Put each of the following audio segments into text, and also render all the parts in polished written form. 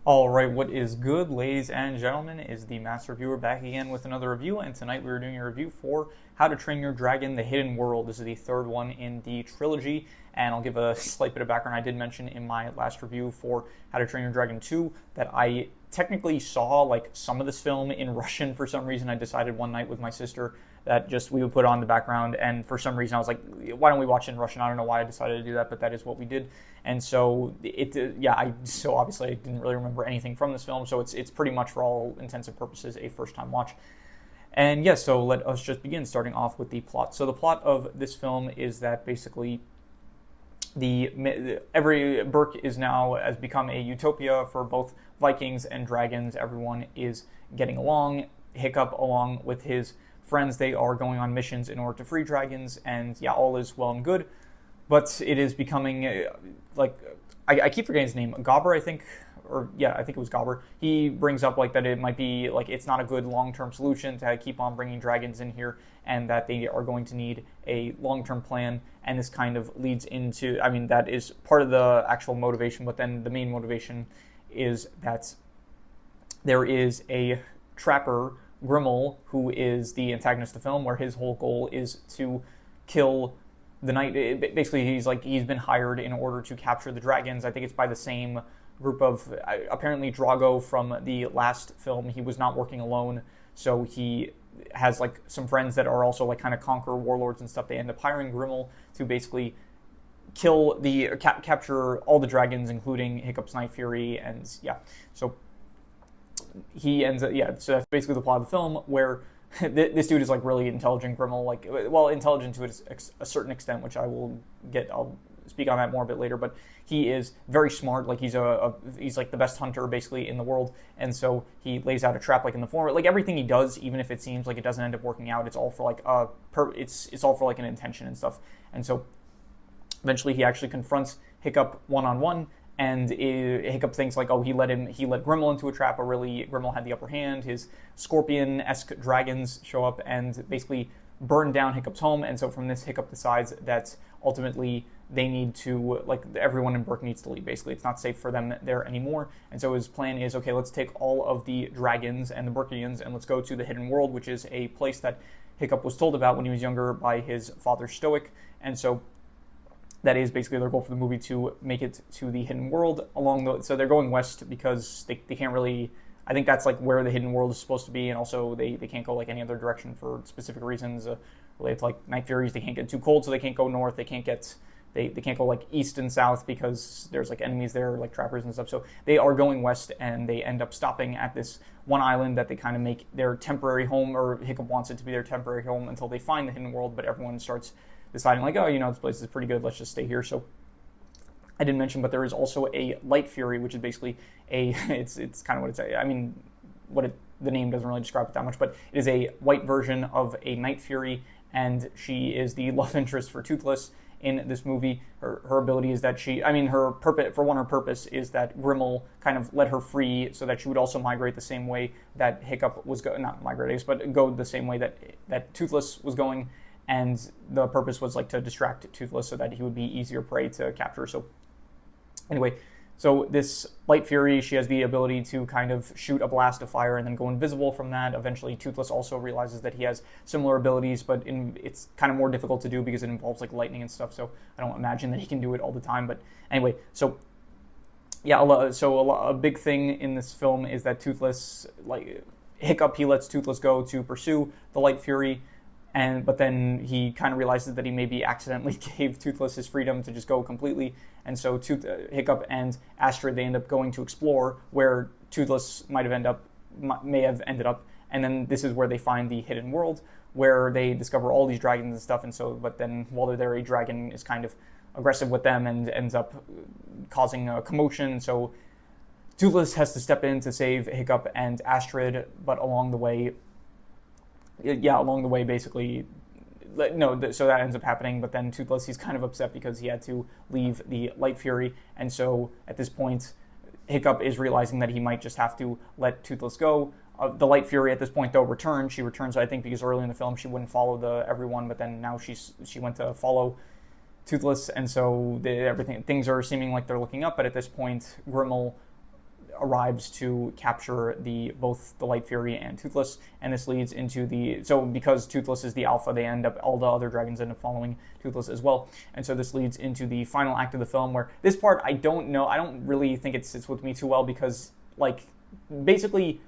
Alright, what is good, ladies and gentlemen, is the Master Reviewer back again with another review, and tonight we are doing a review for How to Train Your Dragon, The Hidden World. This is the third one in the trilogy, and I'll give a slight bit of background. I did mention in my last review for How to Train Your Dragon 2 that I technically saw like some of this film in Russian for some reason. I decided one night with my sister that just we would put on the background, and for some reason I was like, why don't we watch it in Russian? I don't know why I decided to do that, but that is what we did. And so so obviously I didn't really remember anything from this film, so it's pretty much for all intents and purposes a first time watch. And yes, so let us just begin, starting off with the plot. So the plot of this film is that basically every Berk is now has become a utopia for both Vikings and dragons. Everyone is getting along. Hiccup, along with his friends, they are going on missions in order to free dragons, and yeah, all is well and good. But it is becoming I keep forgetting his name. Gobber, I think, or yeah, I think it was Gobber. He brings up like that it might be like it's not a good long-term solution to keep on bringing dragons in here, and that they are going to need a long-term plan. And this kind of leads into, I mean, that is part of the actual motivation, but then the main motivation is that there is a trapper, Grimmel, who is the antagonist of the film, where his whole goal is to kill the knight. Basically, he's been hired in order to capture the dragons. I think it's by the same group of apparently Drago from the last film. He was not working alone, so he has like some friends that are also like kind of conqueror warlords and stuff. They end up hiring Grimmel to basically capture all the dragons, including Hiccup's Night Fury, and yeah. So he ends up, yeah. So that's basically the plot of the film, where this dude is like really intelligent, Grimmel, like, well, intelligent to a certain extent, which I'll speak on that more a bit later, but he is very smart. Like he's like the best hunter basically in the world, and so he lays out a trap like in the form, like everything he does, even if it seems like it doesn't end up working out, it's all for like it's all for like an intention and stuff. And so eventually he actually confronts Hiccup one-on-one, and Hiccup thinks like, oh, he let Grimmel into a trap, but really Grimmel had the upper hand. His scorpion-esque dragons show up and basically burn down Hiccup's home, and so from this, Hiccup decides that ultimately they need to, like, everyone in Berk needs to leave. Basically, it's not safe for them there anymore, and so his plan is, okay, let's take all of the dragons and the Berkians and let's go to the Hidden World, which is a place that Hiccup was told about when he was younger by his father Stoic, and so that is basically their goal for the movie, to make it to the Hidden World. So they're going west because they can't really, I think that's like where the Hidden World is supposed to be, and also they can't go like any other direction for specific reasons related to like Night Furies. They can't get too cold, so they can't go north. They can't go like east and south because there's like enemies there, like trappers and stuff. So they are going west, and they end up stopping at this one island that they kind of make their temporary home, or Hiccup wants it to be their temporary home until they find the Hidden World, but everyone starts deciding like, oh, this place is pretty good, let's just stay here. So I didn't mention, but there is also a Light Fury, which is basically it's kind of what it's, I mean, the name doesn't really describe it that much, but it is a white version of a Night Fury, and she is the love interest for Toothless in this movie. Her ability is that her purpose is that Grimmel kind of let her free so that she would also migrate the same way that Hiccup was not migrate, I guess, but go the same way that Toothless was going. And the purpose was like to distract Toothless so that he would be easier prey to capture. So anyway, so this Light Fury, she has the ability to kind of shoot a blast of fire and then go invisible from that. Eventually, Toothless also realizes that he has similar abilities, but it's kind of more difficult to do because it involves like lightning and stuff. So I don't imagine that he can do it all the time. But anyway, so yeah, a big thing in this film is that Toothless, like Hiccup, he lets Toothless go to pursue the Light Fury. But then he kind of realizes that he maybe accidentally gave Toothless his freedom to just go completely, and so Hiccup and Astrid, they end up going to explore where Toothless may have ended up, and then this is where they find the Hidden World, where they discover all these dragons and stuff. And so, but then while they're there, a dragon is kind of aggressive with them and ends up causing a commotion. So Toothless has to step in to save Hiccup and Astrid, but along the way, basically, no, so that ends up happening, but then Toothless, he's kind of upset because he had to leave the Light Fury, and so at this point, Hiccup is realizing that he might just have to let Toothless go. The Light Fury at this point, though, returns. She returns, I think, because early in the film she wouldn't follow everyone, but then now she went to follow Toothless, and so things are seeming like they're looking up, but at this point, Grimmel arrives to capture both the Light Fury and Toothless, and this leads into because Toothless is the alpha, all the other dragons end up following Toothless as well, and so this leads into the final act of the film, where this part I don't really think it sits with me too well, because like basically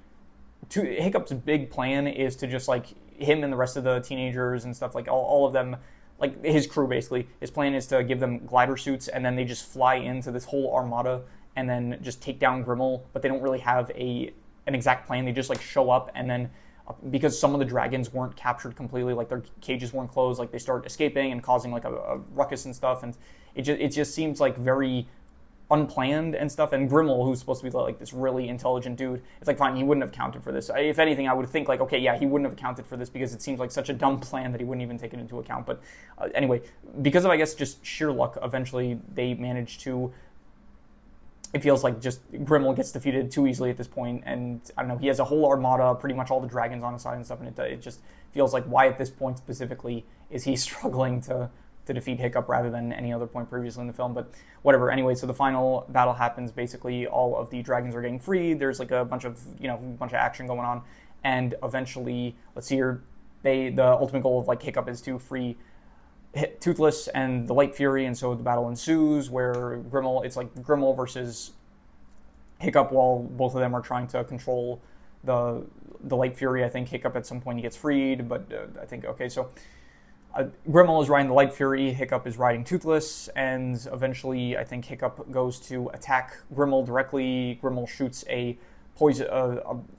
Hiccup's big plan is to just like him and the rest of the teenagers and stuff, like all of them, like his crew basically, his plan is to give them glider suits, and then they just fly into this whole armada and then just take down Grimmel, but they don't really have an exact plan. They just like show up, and then because some of the dragons weren't captured completely, like their cages weren't closed, like they start escaping and causing like a ruckus and stuff, and it just seems like very unplanned and stuff. And Grimmel, who's supposed to be like this really intelligent dude, it's like, fine, he wouldn't have counted for this. If anything, I would think like, okay, yeah, he wouldn't have accounted for this, because it seems like such a dumb plan that he wouldn't even take it into account. But anyway, because of, I guess, just sheer luck, eventually they manage to, it feels like just Grimmel gets defeated too easily at this point, and I don't know, he has a whole armada, pretty much all the dragons on his side and stuff, and it just feels like, why at this point specifically is he struggling to defeat Hiccup rather than any other point previously in the film, but whatever. Anyway, so the final battle happens. Basically, all of the dragons are getting freed. There's like a bunch of action going on, and eventually, let's see here, the ultimate goal of like Hiccup is to free Toothless and the Light Fury, and so the battle ensues where it's like Grimmel versus Hiccup, while both of them are trying to control the Light Fury. I think Hiccup at some point he gets freed, but I think, okay, so Grimmel is riding the Light Fury, Hiccup is riding Toothless, and eventually I think Hiccup goes to attack Grimmel directly. Grimmel shoots a poison,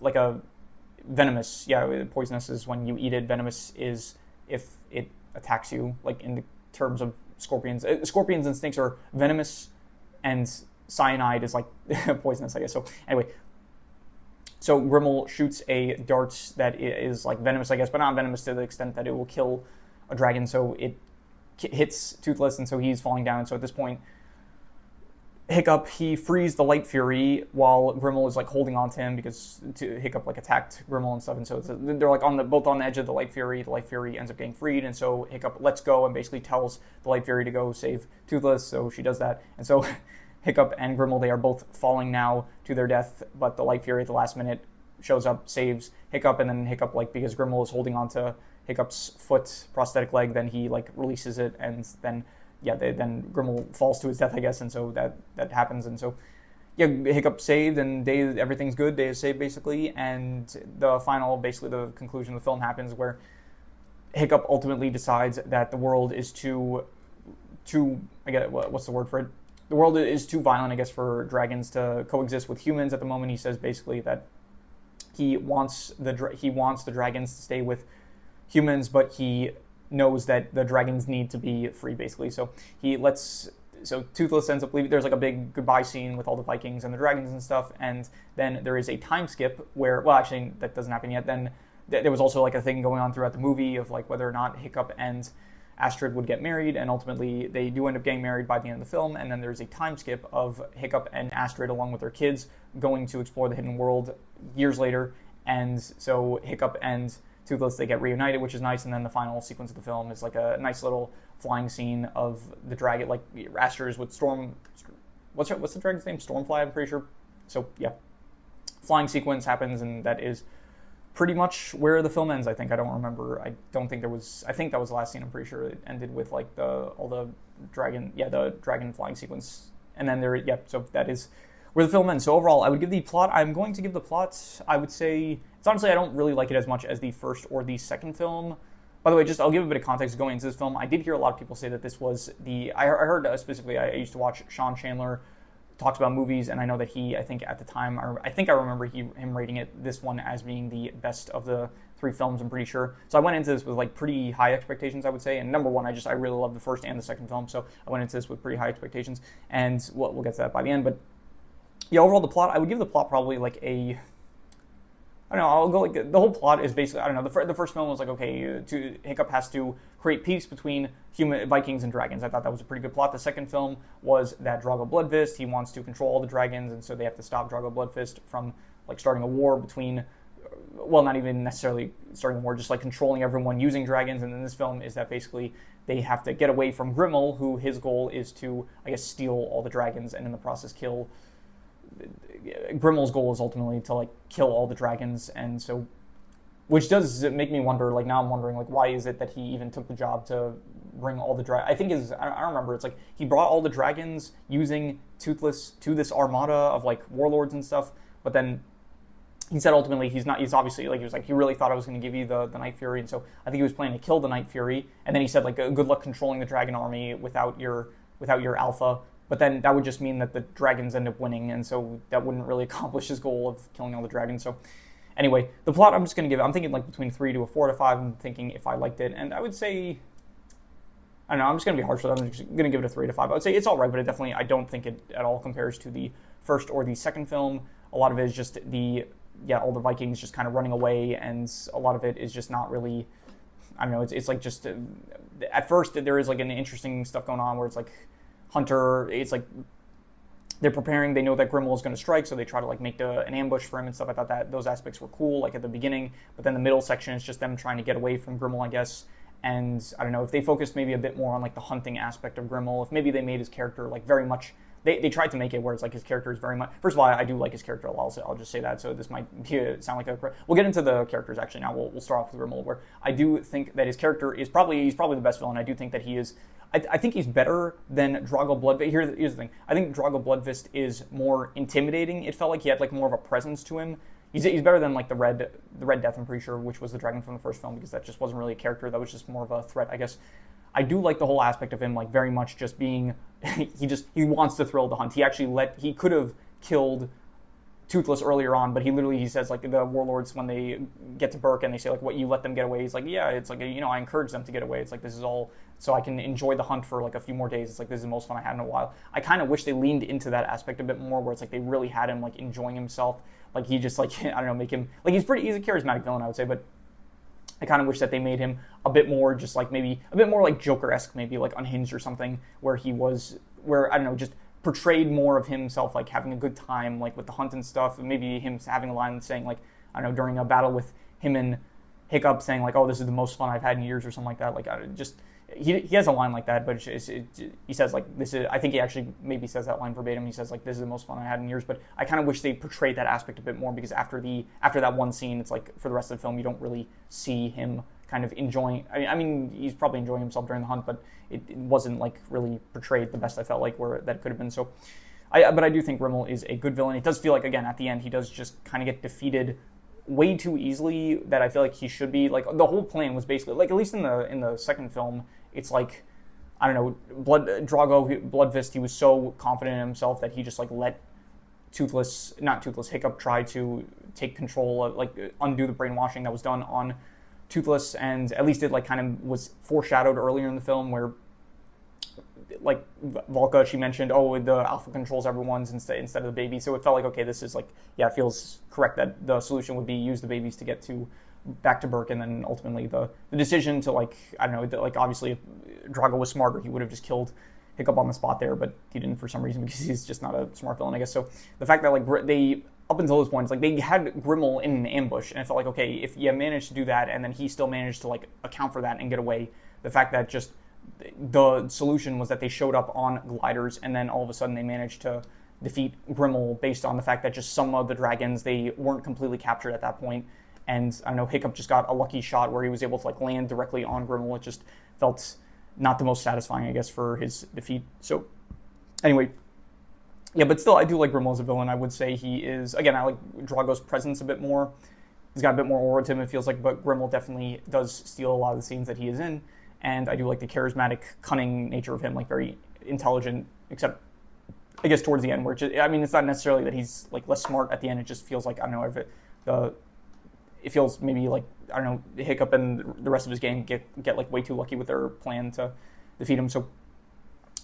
like a venomous, poisonous is when you eat it, venomous is if it attacks you, like in the terms of scorpions. Scorpions and snakes are venomous, and cyanide is like poisonous, I guess. So anyway, so Grimmel shoots a dart that is like venomous, I guess, but not venomous to the extent that it will kill a dragon. So it hits Toothless, and so he's falling down. So at this point, Hiccup, he frees the Light Fury while Grimmel is like holding on to him, because Hiccup like attacked Grimmel and stuff, and so they're like both on the edge of the Light Fury. The Light Fury ends up getting freed, and so Hiccup lets go and basically tells the Light Fury to go save Toothless. So she does that, and so Hiccup and Grimmel, they are both falling now to their death, but the Light Fury at the last minute shows up, saves Hiccup, and then Hiccup, like, because Grimmel is holding on to Hiccup's foot, prosthetic leg, then he like releases it, and then then Grimmel falls to his death, I guess, and so that happens, and so Hiccup saved, and everything's good. Day is saved basically, and the conclusion of the film happens where Hiccup ultimately decides that the world is too I get what's the word for it? The world is too violent, I guess, for dragons to coexist with humans at the moment. He says basically that he wants the dragons to stay with humans, but he knows that the dragons need to be free, basically. So Toothless ends up leaving. There's like a big goodbye scene with all the Vikings and the dragons and stuff, and then there is a time skip where, well, actually, that doesn't happen yet. Then there was also like a thing going on throughout the movie of like whether or not Hiccup and Astrid would get married, and ultimately they do end up getting married by the end of the film, and then there's a time skip of Hiccup and Astrid along with their kids going to explore the hidden world years later, and so Hiccup and Toothless, they get reunited, which is nice, and then the final sequence of the film is like a nice little flying scene of the dragon, like Astrid with what's the dragon's name? Stormfly, I'm pretty sure. So yeah, flying sequence happens, and that is pretty much where the film ends, I think. I don't remember. I think that was the last scene. I'm pretty sure it ended with like the dragon flying sequence, and then so that is where the film ends. So overall, I'm going to give the plot, I would say, it's honestly, I don't really like it as much as the first or the second film. By the way, I'll give a bit of context going into this film. I did hear a lot of people say that this was I heard specifically, I used to watch Sean Chandler talks about movies, and I know that I think at the time, I think I remember him rating this one as being the best of the three films, I'm pretty sure. So I went into this with like pretty high expectations, I would say. And number one, I really love the first and the second film, so I went into this with pretty high expectations, and we'll get to that by the end. But yeah, overall, the plot, I would give the plot probably like I don't know, I'll go like, the whole plot is basically, I don't know, the first film was like, okay, Hiccup has to create peace between Vikings and dragons. I thought that was a pretty good plot. The second film was that Drago Bloodfist, he wants to control all the dragons, and so they have to stop Drago Bloodfist from like starting a war between, well, not even necessarily starting a war, just like controlling everyone using dragons. And then this film is that basically they have to get away from Grimmel, who his goal is to, I guess, steal all the dragons, and in the process kill Grimmel's goal is ultimately to like kill all the dragons, and so, which does make me wonder. Like now, I'm wondering like why is it that he even took the job to bring all the dragons? I think I don't remember. It's like he brought all the dragons using Toothless to this armada of like warlords and stuff, but then he said ultimately he's obviously like he really thought I was going to give you the Night Fury, and so I think he was planning to kill the Night Fury, and then he said like good luck controlling the dragon army without your alpha, but then that would just mean that the dragons end up winning, and so that wouldn't really accomplish his goal of killing all the dragons. So anyway, the plot I'm just going to give it, I'm thinking like between 3 to a 4 to 5. I'm thinking if I liked it, and I would say, I don't know, I'm just going to be harsh with it. I'm just going to give it a 3 to 5. I would say it's all right, but I don't think it at all compares to the first or the second film. A lot of it is just all the Vikings just kind of running away, and a lot of it is just not really, I don't know, it's like just, at first there is like an interesting stuff going on where it's like Hunter, it's like they're preparing, they know that Grimmel is going to strike, so they try to like make an ambush for him and stuff. I thought that those aspects were cool, like at the beginning, but then the middle section is just them trying to get away from Grimmel, I guess. And I don't know, if they focused maybe a bit more on like the hunting aspect of Grimmel, if maybe they made his character like very much, they tried to make it where it's like his character is very much, first of all, I do like his character a lot, I'll just say that, so this might sound like we'll get into the characters actually now. We'll start off with Grimmel, where I do think that his character is he's probably the best villain. I do think that he is, I think he's better than Drago Bloodfist. Here's the thing, I think Drago Bloodfist is more intimidating. It felt like he had like more of a presence to him. He's better than like the Red Death, I'm pretty sure, which was the dragon from the first film, because that just wasn't really a character, that was just more of a threat, I guess. I do like the whole aspect of him, like very much just being, he wants to thrill the hunt. He could have killed Toothless earlier on, but he says like the warlords, when they get to Burke and they say like, what, you let them get away? He's like, yeah, it's like, I encourage them to get away. It's like, this is all so I can enjoy the hunt for like a few more days. It's like, this is the most fun I had in a while. I kind of wish they leaned into that aspect a bit more, where it's like they really had him like enjoying himself. Like he just like, I don't know, make him, like he's a charismatic villain, I would say, but I kind of wish that they made him a bit more just like maybe a bit more like Joker-esque, maybe like Unhinged or something, where I don't know, just portrayed more of himself like having a good time like with the hunt and stuff, and maybe him having a line saying like, I don't know, during a battle with him and Hiccup saying like, oh, this is the most fun I've had in years or something like that. Like he has a line like that, but he says like, this is, I think he actually maybe says that line verbatim. He says like, this is the most fun I had in years, but I kind of wish they portrayed that aspect a bit more, because after that one scene, it's like for the rest of the film, you don't really see him kind of enjoying, I mean he's probably enjoying himself during the hunt, but it wasn't like really portrayed the best I felt like where that could have been. So but I do think Grimmel is a good villain. It does feel like, again, at the end, he does just kind of get defeated way too easily that I feel like he should be. Like, the whole plan was basically, like, at least in the second film, it's like, I don't know, Bloodfist, he was so confident in himself that he just, like, let Hiccup try to take control, like, undo the brainwashing that was done on Toothless, and at least it, like, kind of was foreshadowed earlier in the film where, like, Volka, she mentioned, oh, the alpha controls everyone's instead of the baby, so it felt like, okay, this is, like, yeah, it feels correct that the solution would be use the babies to get back to Burke, and then ultimately the decision to, like, I don't know, like, obviously if Drago was smarter, he would have just killed Hiccup on the spot there, but he didn't for some reason, because he's just not a smart villain, I guess. So the fact that, like, they, up until this point, it's like they had Grimmel in an ambush, and it felt like, okay, if you managed to do that, and then he still managed to, like, account for that and get away, the fact that just the solution was that they showed up on gliders, and then all of a sudden they managed to defeat Grimmel based on the fact that just some of the dragons, they weren't completely captured at that point. And I don't know, Hiccup just got a lucky shot where he was able to, like, land directly on Grimmel. It just felt not the most satisfying, I guess, for his defeat. So anyway, yeah, but still, I do like Grimmel as a villain. I would say he is, again, I like Drago's presence a bit more. He's got a bit more aura to him, it feels like, but Grimmel definitely does steal a lot of the scenes that he is in. And I do like the charismatic, cunning nature of him, like very intelligent, except I guess towards the end, where I mean, it's not necessarily that he's like less smart at the end. It just feels like, I don't know, if it feels maybe like, I don't know, Hiccup and the rest of his gang get like way too lucky with their plan to defeat him. So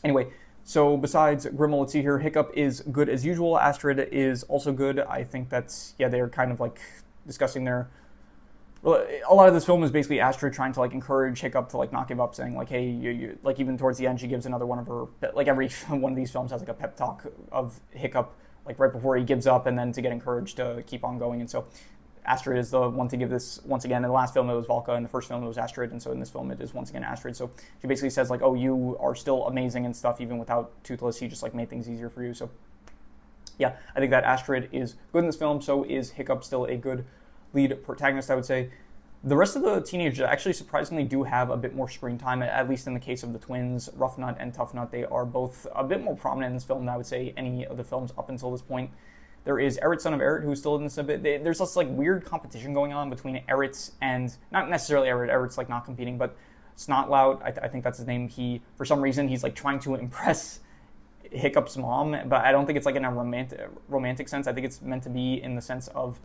anyway, so besides Grimmel, let's see here, Hiccup is good as usual. Astrid is also good. I think that's, yeah, they're kind of like discussing their, well, a lot of this film is basically Astrid trying to, like, encourage Hiccup to, like, not give up, saying, like, hey, you like, even towards the end, she gives another one of her, like, every one of these films has, like, a pep talk of Hiccup, like, right before he gives up, and then to get encouraged to keep on going. And so Astrid is the one to give this, once again. In the last film, it was Volka. In the first film, it was Astrid. And so in this film, it is once again Astrid. So she basically says, like, oh, you are still amazing and stuff, even without Toothless. He just, like, made things easier for you. So yeah, I think that Astrid is good in this film. So is Hiccup still a good lead protagonist, I would say. The rest of the teenagers actually surprisingly do have a bit more screen time, at least in the case of the twins, Rough Nut and Tough Nut. They are both a bit more prominent in this film than I would say any of the films up until this point. There is Eret, son of Eret, who's still in this a bit. There's this like weird competition going on between Eret and, not necessarily Eret, Eret's like not competing, but Snotlout, I think that's his name. For some reason, he's like trying to impress Hiccup's mom, but I don't think it's like in a romantic sense. I think it's meant to be in the sense of,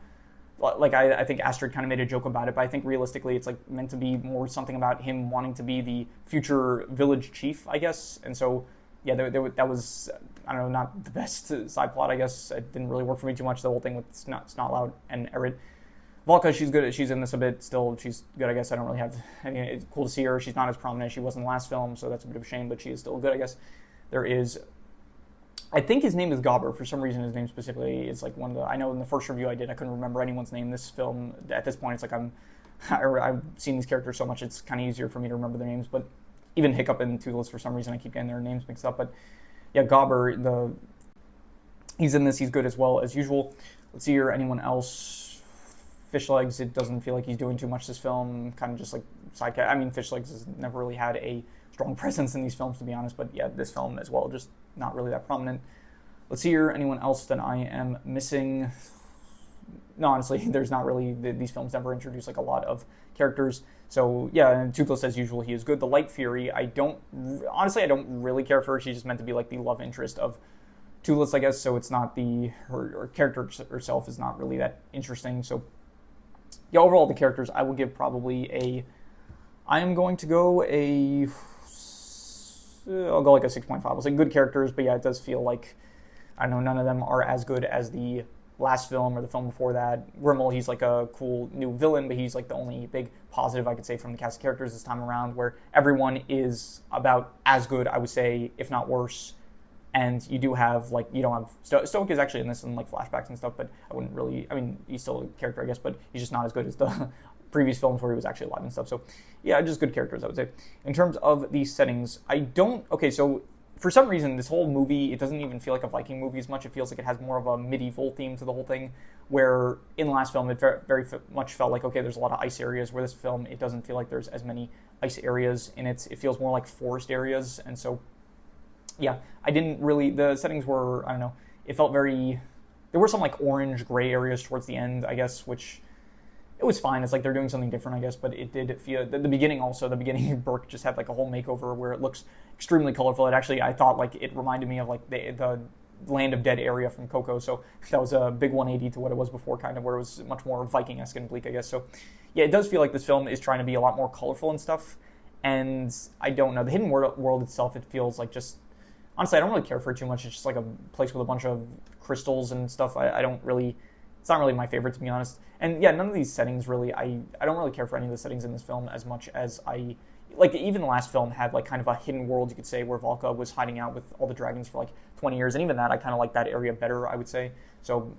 like, I think Astrid kind of made a joke about it, but I think realistically it's like meant to be more something about him wanting to be the future village chief, I guess. And so, yeah, that was, I don't know, not the best side plot, I guess. It didn't really work for me too much, the whole thing with Snotlout and Eret. Volka, she's good. She's in this a bit still. She's good, I guess. I don't really have any. It's cool to see her. She's not as prominent as she was in the last film, so that's a bit of a shame, but she is still good, I guess. There is, I think his name is Gobber. For some reason, his name specifically is like one of the. I know in the first review I did, I couldn't remember anyone's name. This film, at this point, it's like I've seen these characters so much, it's kind of easier for me to remember their names. But even Hiccup and Toothless, for some reason, I keep getting their names mixed up. But yeah, Gobber, he's in this. He's good as well as usual. Let's see here. Anyone else? Fishlegs, it doesn't feel like he's doing too much this film. Kind of just like sidekick. I mean, Fishlegs has never really had a strong presence in these films, to be honest. But yeah, this film as well, just not really that prominent. Let's see here. Anyone else that I am missing? No, honestly, there's not really. These films never introduce like a lot of characters. So yeah, and Toothless as usual, he is good. The Light Fury, I don't really care for her. She's just meant to be like the love interest of Toothless, I guess. So it's not her character herself is not really that interesting. So yeah, overall the characters, I will give probably I'm going to go I'll go like a 6.5. I'll say good characters, but yeah, it does feel like, I don't know, none of them are as good as the last film or the film before that. Grimmel, he's like a cool new villain, but he's like the only big positive I could say from the cast of characters this time around, where everyone is about as good, I would say, if not worse. And you do have, like, you don't have, Stoic is actually in this in like flashbacks and stuff, but I wouldn't really, I mean, he's still a character, I guess, but he's just not as good as the previous films where he was actually alive and stuff. So yeah, just good characters, I would say. In terms of the settings, so for some reason, this whole movie, it doesn't even feel like a Viking movie as much. It feels like it has more of a medieval theme to the whole thing, where in the last film, it very much felt like, okay, there's a lot of ice areas, where this film, it doesn't feel like there's as many ice areas in it. It feels more like forest areas, and so yeah, the settings were, I don't know, it felt there were some like orange, gray areas towards the end, I guess, which it was fine. It's like they're doing something different, I guess, but it did feel, the beginning, Burke just had like a whole makeover where it looks extremely colorful. It actually, I thought like it reminded me of like the Land of Dead area from Coco, so that was a big 180 to what it was before, kind of, where it was much more Viking-esque and bleak, I guess. So yeah, it does feel like this film is trying to be a lot more colorful and stuff, and I don't know, the Hidden World itself, it feels like just, honestly, I don't really care for it too much. It's just like a place with a bunch of crystals and stuff. I don't really, it's not really my favorite, to be honest. And yeah, none of these settings really, I don't really care for any of the settings in this film as much as like even the last film had like kind of a hidden world, you could say, where Valka was hiding out with all the dragons for like 20 years. And even that, I kind of like that area better, I would say. So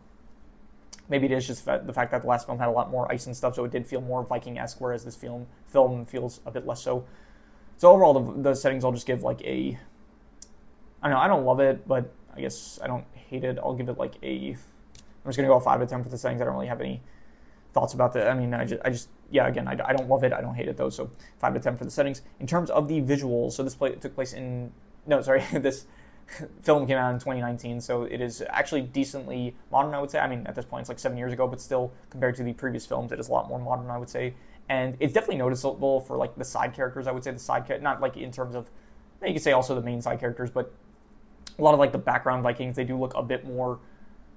maybe it is just the fact that the last film had a lot more ice and stuff, so it did feel more Viking-esque, whereas this film feels a bit less so. So overall, the settings I'll just give like I don't know, I don't love it, but I guess I don't hate it. I'll give it like I'm just going to go 5 out of 10 for the settings. I don't really have any thoughts about that. I mean, I just yeah, again, I don't love it. I don't hate it, though, so 5 out of 10 for the settings. In terms of the visuals, so this took place this film came out in 2019, so it is actually decently modern, I would say. I mean, at this point, it's like 7 years ago, but still, compared to the previous films, it is a lot more modern, I would say. And it's definitely noticeable for, like, the side characters, I would say. Not, like, in terms of, you could say also the main side characters, but a lot of, like, the background Vikings, they do look a bit more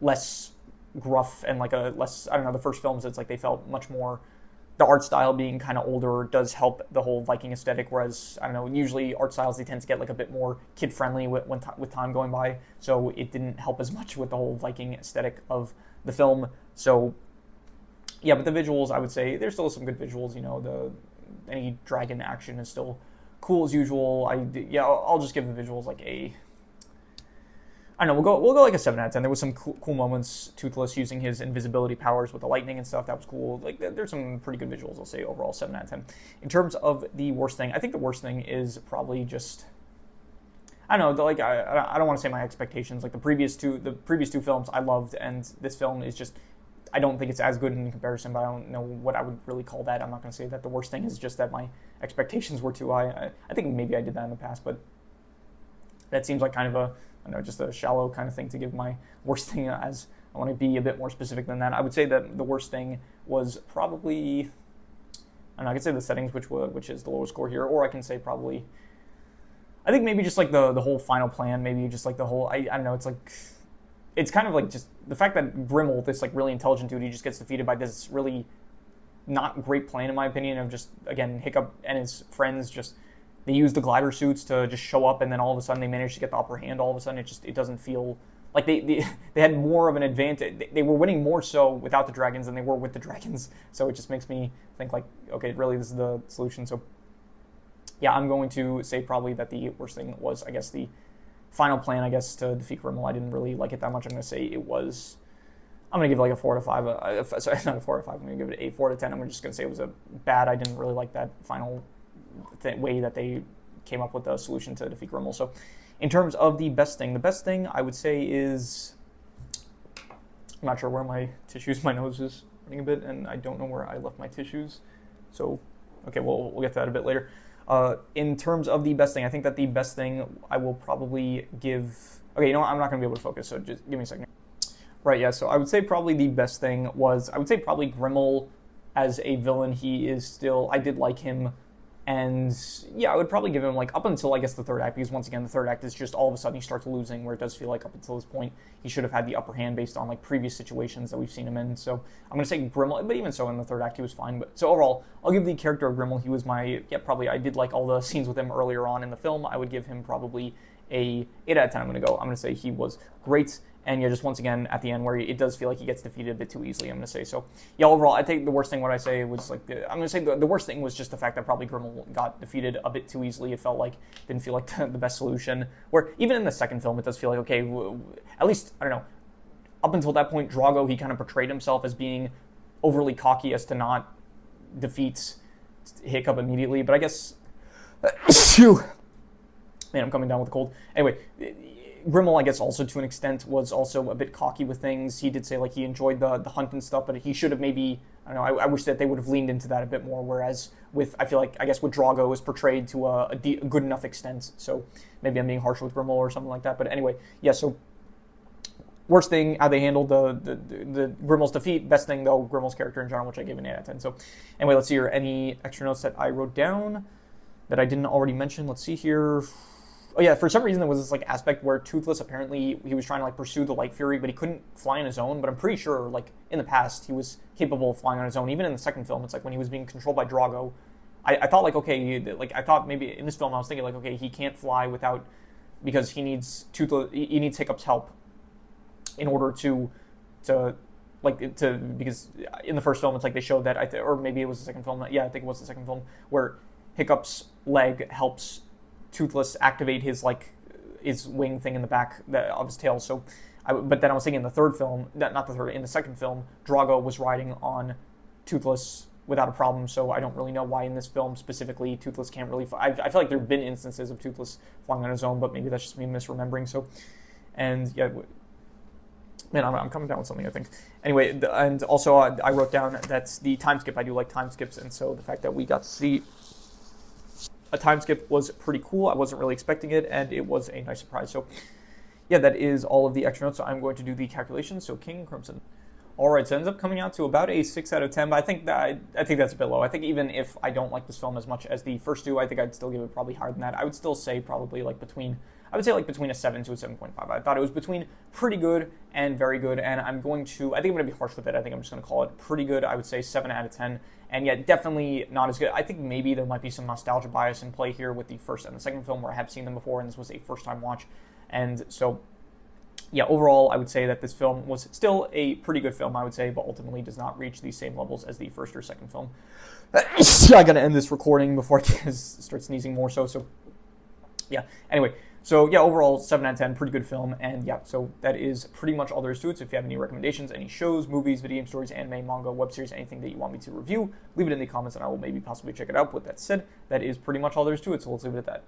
less gruff and, like, a less, I don't know, the first films, it's like they felt much more, the art style being kind of older does help the whole Viking aesthetic, whereas, I don't know, usually art styles, they tend to get, like, a bit more kid-friendly with time going by, so it didn't help as much with the whole Viking aesthetic of the film. So, yeah, but the visuals, I would say, there's still some good visuals, you know, any dragon action is still cool as usual. I'll just give the visuals like I don't know, we'll go like a 7 out of 10. There was some cool moments. Toothless using his invisibility powers with the lightning and stuff, that was cool. Like, there's some pretty good visuals, I'll say. Overall, 7 out of 10. In terms of the worst thing, I think the worst thing is probably just, I don't know, like I don't want to say my expectations. Like the previous two films I loved, and this film is just, I don't think it's as good in comparison, but I don't know what I would really call that. I'm not going to say that the worst thing is just that my expectations were too high. I think maybe I did that in the past, but that seems like kind of a, I don't know, just a shallow kind of thing to give my worst thing, as I want to be a bit more specific than that. I would say that the worst thing was probably, I don't know, I could say the settings, which is the lowest score here, or I can say probably, I think maybe just like the whole final plan, maybe just like the whole, I don't know, it's like, it's kind of like just the fact that Grimmel, this like really intelligent dude, he just gets defeated by this really not great plan in my opinion of just, again, Hiccup and his friends just, they use the glider suits to just show up, and then all of a sudden they manage to get the upper hand. All of a sudden it doesn't feel like they had more of an advantage. They were winning more so without the dragons than they were with the dragons. So it just makes me think like, okay, really this is the solution. So yeah, I'm going to say probably that the worst thing was, I guess, the final plan, I guess, to defeat Grimmel. I didn't really like it that much. I'm going to say it was, I'm going to give it like a 4 out of 5. Sorry, not a 4 out of 5. I'm going to give it a 4 out of 10. I'm just going to say it was a bad. I didn't really like that final way that they came up with the solution to defeat Grimmel. So in terms of the best thing I would say is, I'm not sure where my tissues, my nose is running a bit, and I don't know where I left my tissues. So, okay, we'll get to that a bit later. In terms of the best thing, I think that the best thing I will probably give, okay, you know what, I'm not going to be able to focus, so just give me a second. Right, yeah, so I would say probably the best thing was, I would say probably Grimmel as a villain. He is still, I did like him, and yeah, I would probably give him like up until I guess the third act, because once again the third act is just all of a sudden he starts losing, where it does feel like up until this point he should have had the upper hand based on like previous situations that we've seen him in. So I'm going to say Grimmel, but even so in the third act he was fine. But so overall, I'll give the character of Grimmel, he was my, yeah, probably, I did like all the scenes with him earlier on in the film. I would give him probably a 8 out of 10. I'm going to say he was great. And yeah, just once again, at the end, where it does feel like he gets defeated a bit too easily, I'm going to say. So, yeah, overall, I think the worst thing, what I say, was like, I'm going to say the worst thing was just the fact that probably Grimmel got defeated a bit too easily. It felt like, didn't feel like the best solution. Where even in the second film, it does feel like, okay, at least, I don't know, up until that point, Drago, he kind of portrayed himself as being overly cocky as to not defeat Hiccup immediately. But I guess, man, I'm coming down with a cold. Anyway, Grimmel, I guess, also to an extent was also a bit cocky with things. He did say like he enjoyed the hunt and stuff, but he should have maybe, I don't know, I wish that they would have leaned into that a bit more. Whereas with, I feel like, I guess with Drago was portrayed to a good enough extent. So maybe I'm being harsh with Grimmel or something like that. But anyway, yeah. So worst thing, how they handled the Grimmel's defeat. Best thing though, Grimmel's character in general, which I gave an 8 out of 10. So anyway, let's see here. Any extra notes that I wrote down that I didn't already mention? Let's see here. Oh yeah, for some reason there was this like aspect where Toothless, apparently he was trying to like pursue the Light Fury, but he couldn't fly on his own. But I'm pretty sure like in the past he was capable of flying on his own. Even in the second film, it's like when he was being controlled by Drago, I thought like, okay, like I thought maybe in this film I was thinking like, okay, he can't fly without, because he needs he needs Hiccup's help in order because in the first film it's like they showed that, or maybe it was the second film. Yeah, I think it was the second film where Hiccup's leg helps Toothless activate his wing thing in the back of his tail. So, but then I was thinking in the third film, in the second film, Drago was riding on Toothless without a problem. So I don't really know why in this film specifically Toothless can't really fly. I feel like there have been instances of Toothless flying on his own, but maybe that's just me misremembering. So, and yeah, man, I'm coming down with something, I think. Anyway, and also I wrote down that's the time skip. I do like time skips, and so the fact that we got to see a time skip was pretty cool. I wasn't really expecting it, and it was a nice surprise. So, yeah, that is all of the extra notes. So I'm going to do the calculations. So King Crimson. All right, so it ends up coming out to about a 6 out of 10, but I think that's a bit low. I think even if I don't like this film as much as the first two, I think I'd still give it probably higher than that. I would still say probably like between a 7 to a 7.5. I thought it was between pretty good and very good, and I think I'm going to be harsh with it. I think I'm just going to call it pretty good. I would say 7 out of 10, and yet definitely not as good. I think maybe there might be some nostalgia bias in play here with the first and the second film, where I have seen them before, and this was a first-time watch, and so yeah, overall, I would say that this film was still a pretty good film, I would say, but ultimately does not reach the same levels as the first or second film. I gotta end this recording before I start sneezing more so yeah, anyway. So yeah, overall, 7 out of 10, pretty good film, and yeah, so that is pretty much all there is to it. So if you have any recommendations, any shows, movies, video game stories, anime, manga, web series, anything that you want me to review, leave it in the comments and I will maybe possibly check it out. With that said, that is pretty much all there is to it, so let's leave it at that.